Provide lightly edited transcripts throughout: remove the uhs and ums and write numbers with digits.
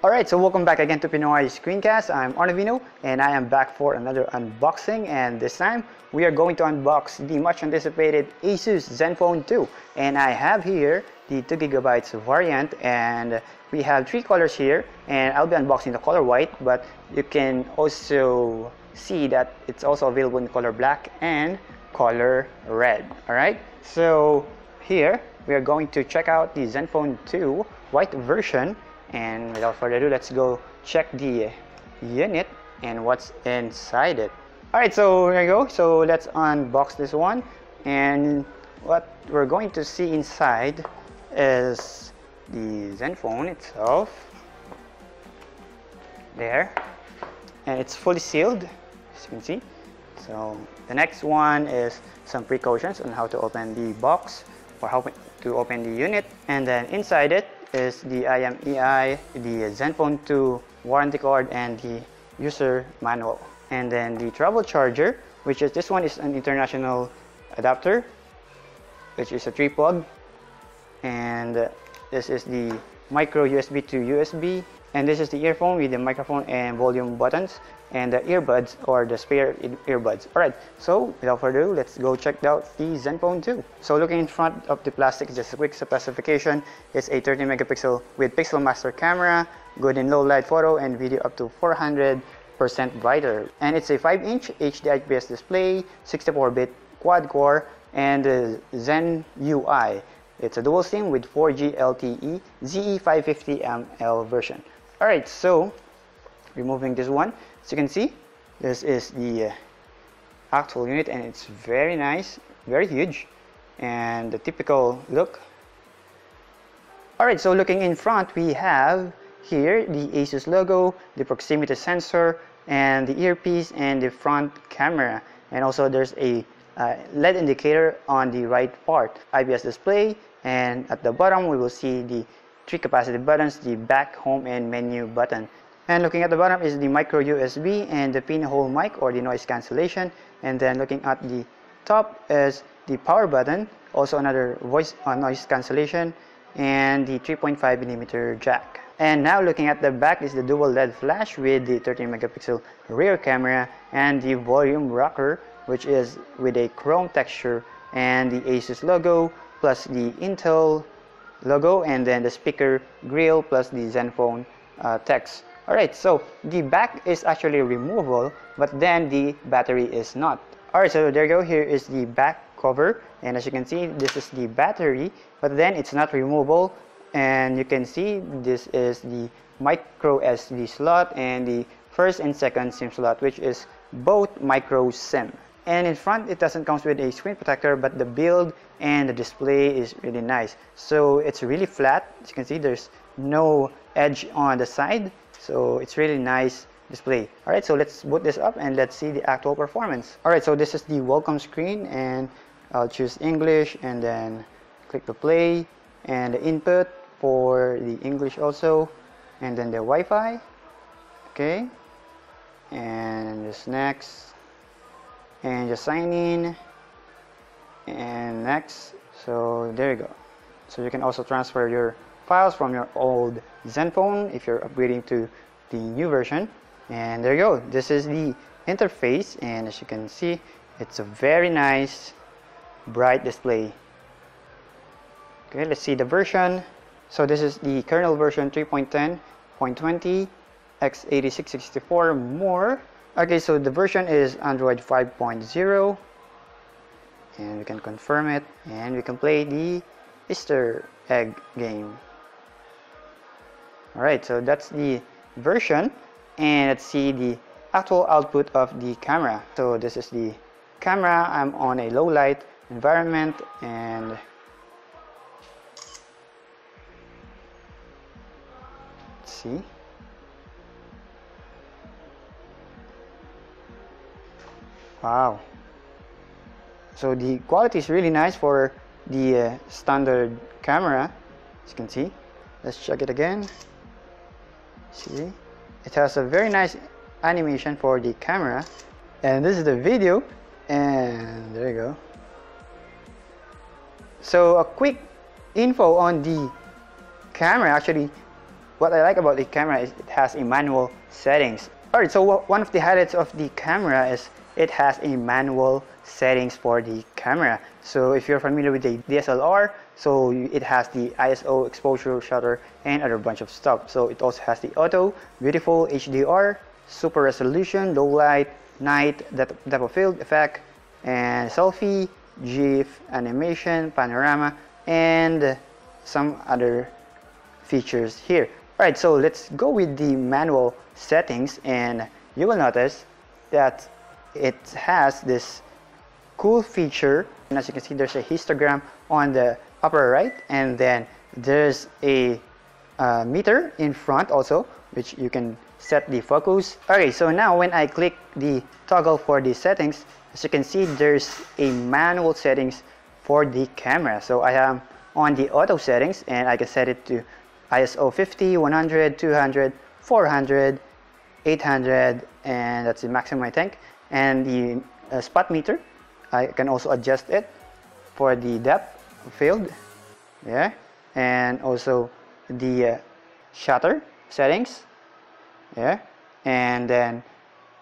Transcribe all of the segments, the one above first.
Alright, so welcome back again to Pinoy Screencast. I'm Arnavino and I am back for another unboxing, and this time we are going to unbox the much anticipated ASUS Zenfone 2. And I have here the 2GB variant, and we have three colors here, and I'll be unboxing the color white, but you can also see that it's also available in color black and color red. Alright, so here we are going to check out the Zenfone 2 white version. And without further ado, let's go check the unit and what's inside it. Alright, so there you go. So let's unbox this one. And what we're going to see inside is the Zenfone itself. There. And it's fully sealed, as you can see. So the next one is some precautions on how to open the box or how to open the unit. And then inside it is the IMEI, the Zenfone 2 warranty card, and the user manual. And then the travel charger, which is this one is an international adapter, which is a 3-plug. And this is the micro USB to USB. And this is the earphone with the microphone and volume buttons, and the earbuds or the spare earbuds. Alright, so without further ado, let's go check out the Zenfone 2. So looking in front of the plastic, just a quick specification. It's a 13 megapixel with pixel master camera, good in low light photo and video up to 400% brighter. And it's a 5-inch HD IPS display, 64-bit quad core, and Zen UI. It's a dual SIM with 4G LTE ZE550ML version. Alright, so removing this one, as you can see, this is the actual unit, and it's very nice, very huge, and the typical look. Alright, so looking in front, we have here the ASUS logo, the proximity sensor, and the earpiece, and the front camera. And also there's a LED indicator on the right part, IPS display, and at the bottom we will see the 3 capacitive buttons, the back, home, and menu button. And looking at the bottom is the micro USB and the pinhole mic or the noise cancellation. And then looking at the top is the power button, also another voice noise cancellation, and the 3.5mm jack. And now looking at the back is the dual LED flash with the 13 megapixel rear camera and the volume rocker, which is with a chrome texture, and the ASUS logo plus the Intel logo, and then the speaker grill plus the Zenfone text. Alright, so the back is actually removable, but then the battery is not. Alright, so there you go. Here is the back cover, and as you can see, this is the battery, but then it's not removable. And you can see this is the micro SD slot and the first and second SIM slot, which is both micro SIM. And in front, it doesn't come with a screen protector, but the build and the display is really nice. So it's really flat. As you can see, there's no edge on the side. So it's really nice display. Alright, so let's boot this up and let's see the actual performance. Alright, so this is the welcome screen, and I'll choose English and then click the play and the input for the English also, and then the Wi-Fi. Okay, and just next. And just sign in and next. So there you go. So you can also transfer your files from your old Zenfone if you're upgrading to the new version. And there you go. This is the interface, and as you can see, it's a very nice bright display. Okay, let's see the version. So this is the kernel version 3.10.20 x86-64 more. Okay, so the version is Android 5.0, and we can confirm it, and we can play the Easter egg game. Alright, so that's the version, and let's see the actual output of the camera. So this is the camera. I'm on a low light environment, and let's see. Wow, so the quality is really nice for the standard camera, as you can see. Let's check it again. See, it has a very nice animation for the camera, and this is the video, and there you go. So a quick info on the camera. Actually, what I like about the camera is it has a manual settings. Alright, so one of the highlights of the camera is it has a manual settings for the camera. So if you're familiar with the DSLR, so it has the ISO, exposure, shutter, and other bunch of stuff. So it also has the auto, beautiful, HDR, super resolution, low light, night, depth of field effect, and selfie, GIF, animation, panorama, and some other features here. Alright, so let's go with the manual settings, and you will notice that it has this cool feature. And as you can see, there's a histogram on the upper right, and then there's a meter in front also, which you can set the focus. Okay, so now when I click the toggle for the settings, as you can see, there's a manual settings for the camera. So I am on the auto settings, and I can set it to ISO 50, 100, 200, 400, 800, and that's the maximum I think. And the spot meter, I can also adjust it for the depth of field, yeah, and also the shutter settings, yeah, and then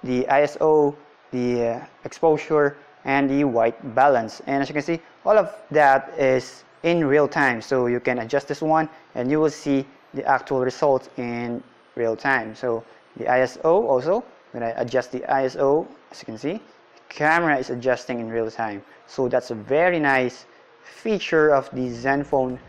the ISO, the exposure, and the white balance. And as you can see, all of that is in real time, so you can adjust this one and you will see the actual results in real time. So the ISO also, when I adjust the ISO, as you can see, the camera is adjusting in real time. So that's a very nice feature of the Zenfone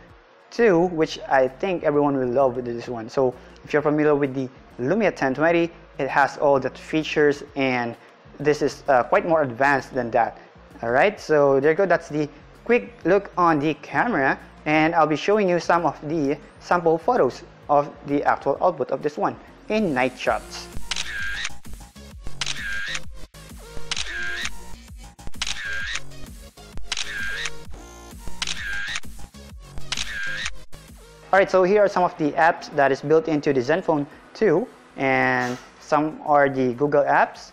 2, which I think everyone will love with this one. So if you're familiar with the Lumia 1020, it has all that features, and this is quite more advanced than that. Alright, so there you go. That's the quick look on the camera, and I'll be showing you some of the sample photos of the actual output of this one in night shots. Alright, so here are some of the apps that is built into the Zenfone 2, and some are the Google apps,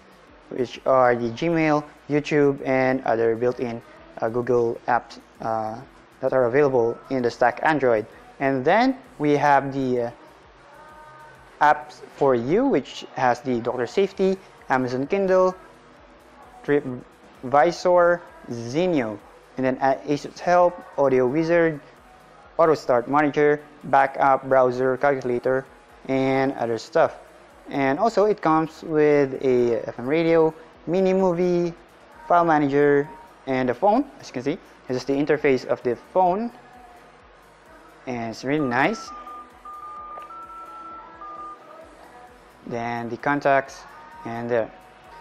which are the Gmail, YouTube, and other built-in Google apps that are available in the stack Android. And then we have the apps for you, which has the Doctor Safety, Amazon Kindle, TripVisor, Zenio, and then ASUS Help, Audio Wizard, Auto Start Manager, Backup, Browser, Calculator, and other stuff. And also it comes with a FM radio, mini movie, file manager, and a phone. As you can see, this is the interface of the phone, and it's really nice. Then the contacts, and there.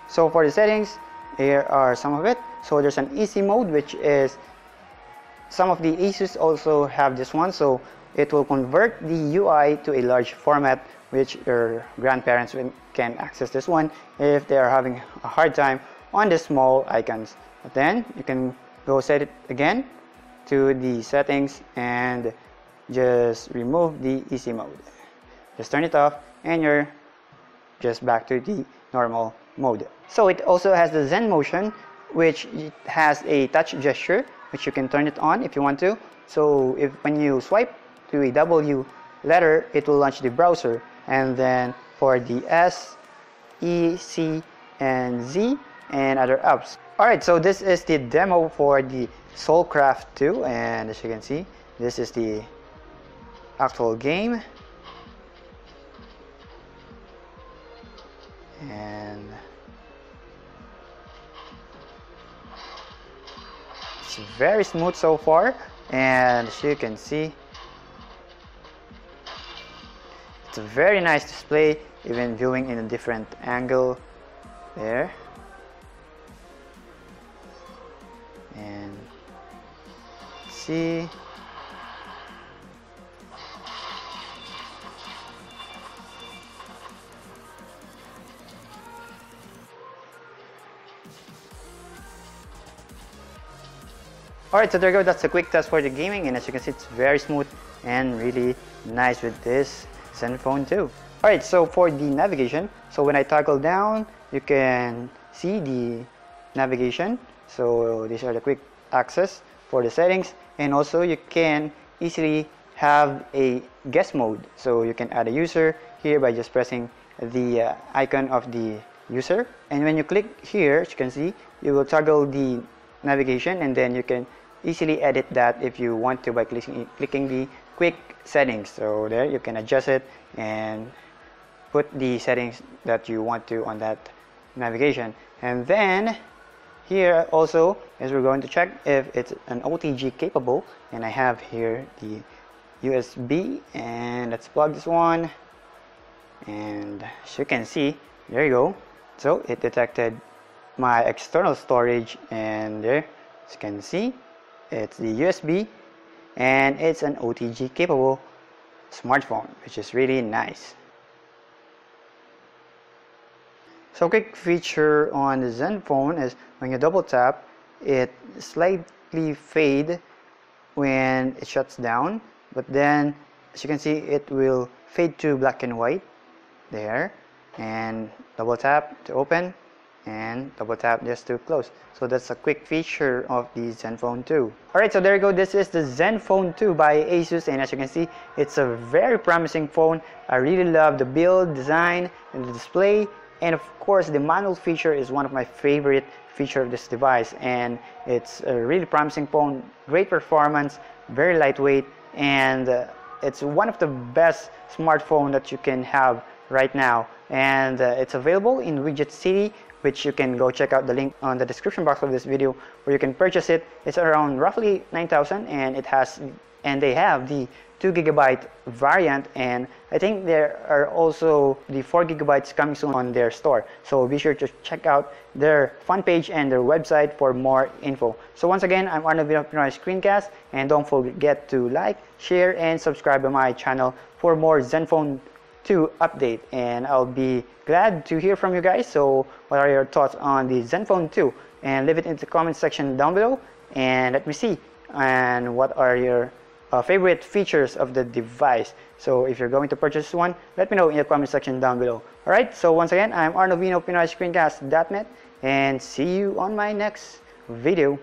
So for the settings, here are some of it. So there's an easy mode, which is, some of the ASUS also have this one, so it will convert the UI to a large format, which your grandparents can access this one if they are having a hard time on the small icons. But then you can go set it again to the settings and just remove the easy mode. Just turn it off and you're just back to the normal mode. So it also has the Zen Motion, which has a touch gesture, which you can turn it on if you want to. So if when you swipe to a W letter, it will launch the browser. And then for the S, E, C, and Z, and other apps. Alright, so this is the demo for the Soulcraft 2, and as you can see, this is the actual game. And it's very smooth so far, and as you can see, it's a very nice display, even viewing in a different angle there. And see, alright, so there you go. That's a quick test for the gaming, and as you can see, it's very smooth and really nice with this Zenfone 2. Alright, so for the navigation, so when I toggle down, you can see the navigation. So these are the quick access for the settings, and also you can easily have a guest mode, so you can add a user here by just pressing the icon of the user, and when you click here, as you can see, you will toggle the navigation, and then you can easily edit that if you want to by clicking the quick settings. So there you can adjust it and put the settings that you want to on that navigation. And then here also, as we're going to check if it's an OTG capable, and I have here the USB, and let's plug this one, and as you can see, there you go. So it detected my external storage, and there, as you can see, it's the USB, and it's an OTG capable smartphone, which is really nice. So a quick feature on the Zenfone is when you double tap, it slightly fade when it shuts down, but then as you can see, it will fade to black and white there, and double tap to open, and double tap just to close. So that's a quick feature of the Zenfone 2. Alright, so there you go. This is the Zenfone 2 by ASUS, and as you can see, it's a very promising phone. I really love the build, design, and the display, and of course the manual feature is one of my favorite feature of this device, and it's a really promising phone, great performance, very lightweight, and it's one of the best smartphone that you can have right now, and it's available in Widget City, which you can go check out the link on the description box of this video where you can purchase it. It's around roughly 9,000, and they have the 2GB variant, and I think there are also the 4GB coming soon on their store. So be sure to check out their fan page and their website for more info. So once again, I'm Arnold Pinoy Screencast, and don't forget to like, share, and subscribe to my channel for more Zenfone 2 update, and I'll be glad to hear from you guys. So what are your thoughts on the Zenfone 2, and leave it in the comment section down below, and let me see and what are your favorite features of the device. So if you're going to purchase one, let me know in the comment section down below. Alright, so once again, I'm Arnold Pinoy Screencast.net, and see you on my next video.